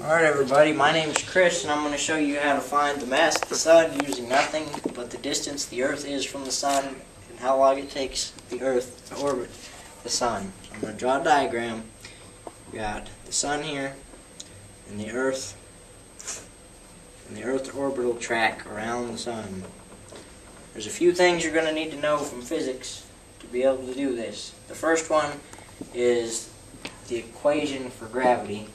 Alright everybody, my name is Chris and I'm going to show you how to find the mass of the sun using nothing but the distance the Earth is from the sun and how long it takes the Earth to orbit the sun. So I'm going to draw a diagram. We got the sun here and the Earth's orbital track around the sun. There's a few things you're going to need to know from physics to be able to do this. The first one is the equation for gravity.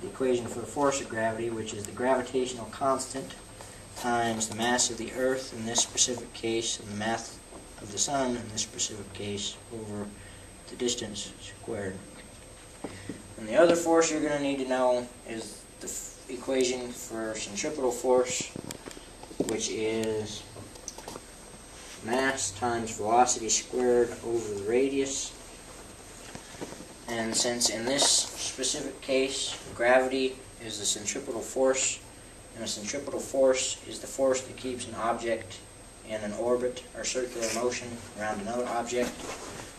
The equation for the force of gravity, which is the gravitational constant times the mass of the Earth in this specific case and the mass of the sun in this specific case over the distance squared. And the other force you're going to need to know is the equation for centripetal force, which is mass times velocity squared over the radius. And since in this specific case, gravity is the centripetal force, and a centripetal force is the force that keeps an object in an orbit or circular motion around another object.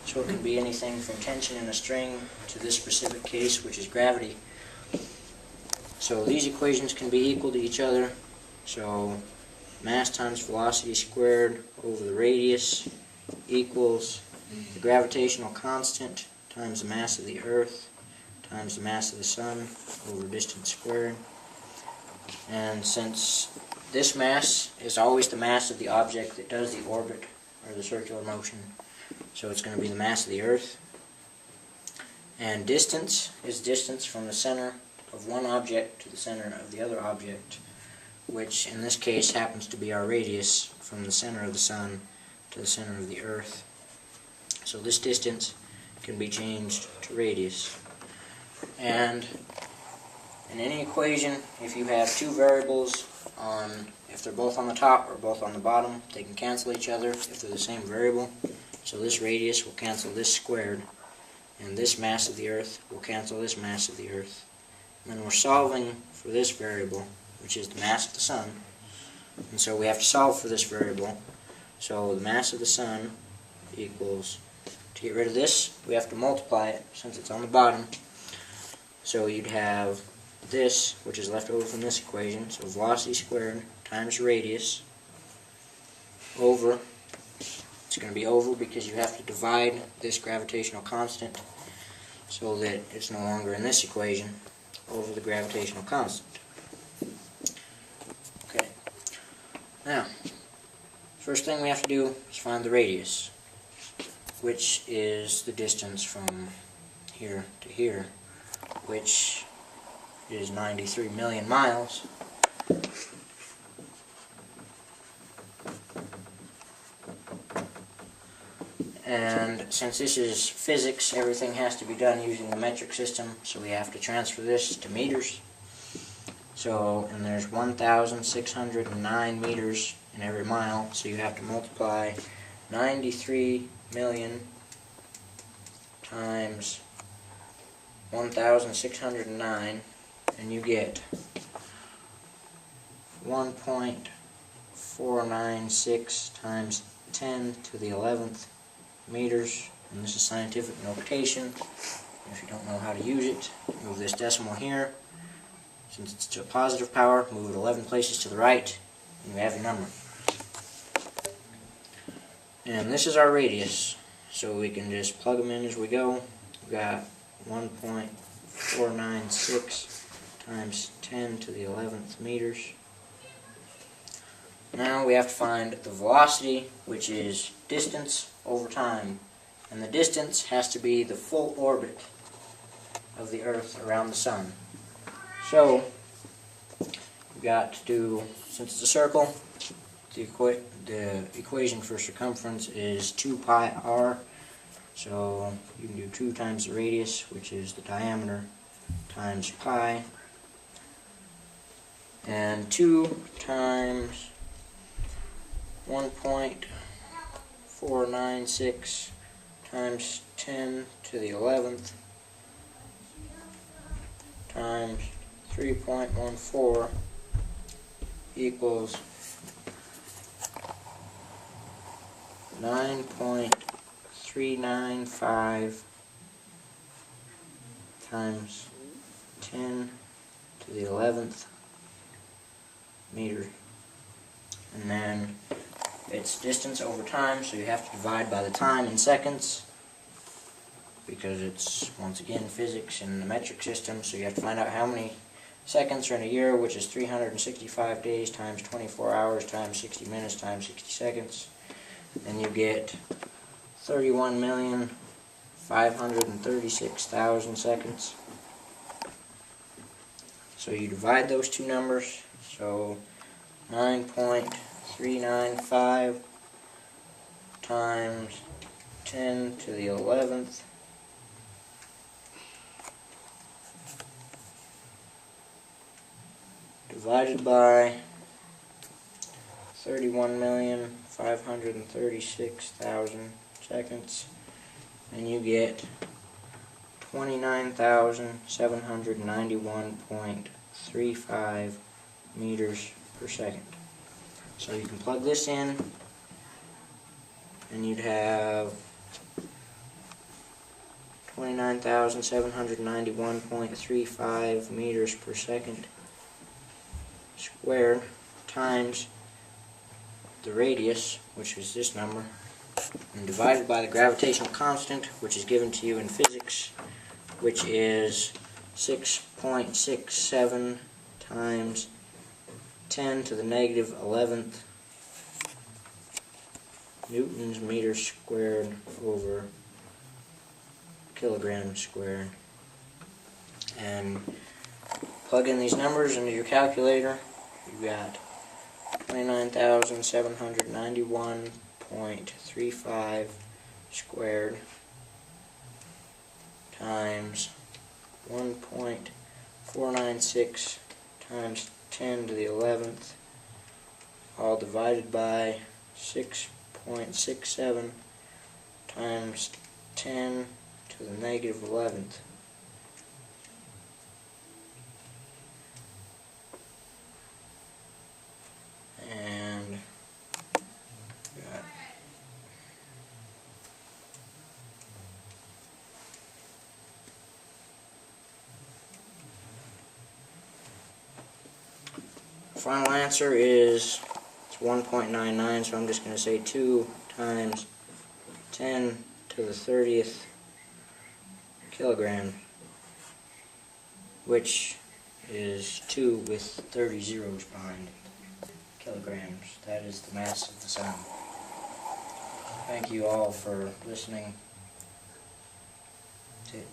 So it can be anything from tension in a string to this specific case, which is gravity. So these equations can be equal to each other. So mass times velocity squared over the radius equals the gravitational constant times the mass of the Earth times the mass of the sun over distance squared. And since this mass is always the mass of the object that does the orbit or the circular motion, so it's going to be the mass of the Earth. And distance is distance from the center of one object to the center of the other object, which in this case happens to be our radius from the center of the sun to the center of the Earth. So this distance can be changed to radius. And in any equation, if you have two variables, if they're both on the top or both on the bottom, they can cancel each other if they're the same variable. So this radius will cancel this squared, and this mass of the Earth will cancel this mass of the Earth. And then we're solving for this variable, which is the mass of the sun. And so we have to solve for this variable. So the mass of the sun equals, to get rid of this, we have to multiply it since it's on the bottom. So you'd have this, which is left over from this equation, so velocity squared times radius over, it's going to be over because you have to divide this gravitational constant so that it's no longer in this equation, over the gravitational constant. Okay. Now, first thing we have to do is find the radius, which is the distance from here to here, which is 93 million miles. And since this is physics, everything has to be done using the metric system, so we have to transfer this to meters. So, and there's 1,609 meters in every mile, so you have to multiply 93 million times 1,609, and you get 1.496 times 10 to the 11th meters, and this is scientific notation. If you don't know how to use it, move this decimal here. Since it's to a positive power, move it 11 places to the right, and you have your number. And this is our radius, so we can just plug them in as we go. We've got 1.496 times 10 to the 11th meters. Now we have to find the velocity, which is distance over time. And the distance has to be the full orbit of the Earth around the sun. So, we've got to do, since it's a circle, the equation for circumference is 2 pi r. So you can do 2 times the radius, which is the diameter, times pi. And 2 times 1.496 times 10 to the 11th times 3.14 equals 9.395 times 10 to the 11th meter. And then it's distance over time, so you have to divide by the time in seconds, because it's, once again, physics in the metric system, so you have to find out how many seconds are in a year, which is 365 days times 24 hours times 60 minutes times 60 seconds. And you get 31,536,000 seconds. So you divide those two numbers, so 9.395 times 10 to the 11th divided by 31,536,000 seconds, and you get 29,791.35 meters per second. So you can plug this in, and you'd have 29,791.35 meters per second squared times the radius, which is this number, and divided by the gravitational constant, which is given to you in physics, which is 6.67 times 10 to the negative 11th newtons meters squared over kilograms squared. And plug in these numbers into your calculator. You got 29,791.35 squared times 1.496 times 10 to the 11th, all divided by 6.67 times 10 to the negative 11th. And got final answer is, it's 1.99, so I'm just going to say 2 times 10 to the 30th kilogram, which is 2 with 30 zeros behind it. Kilograms. That is the mass of the sun. Thank you all for listening. That's it.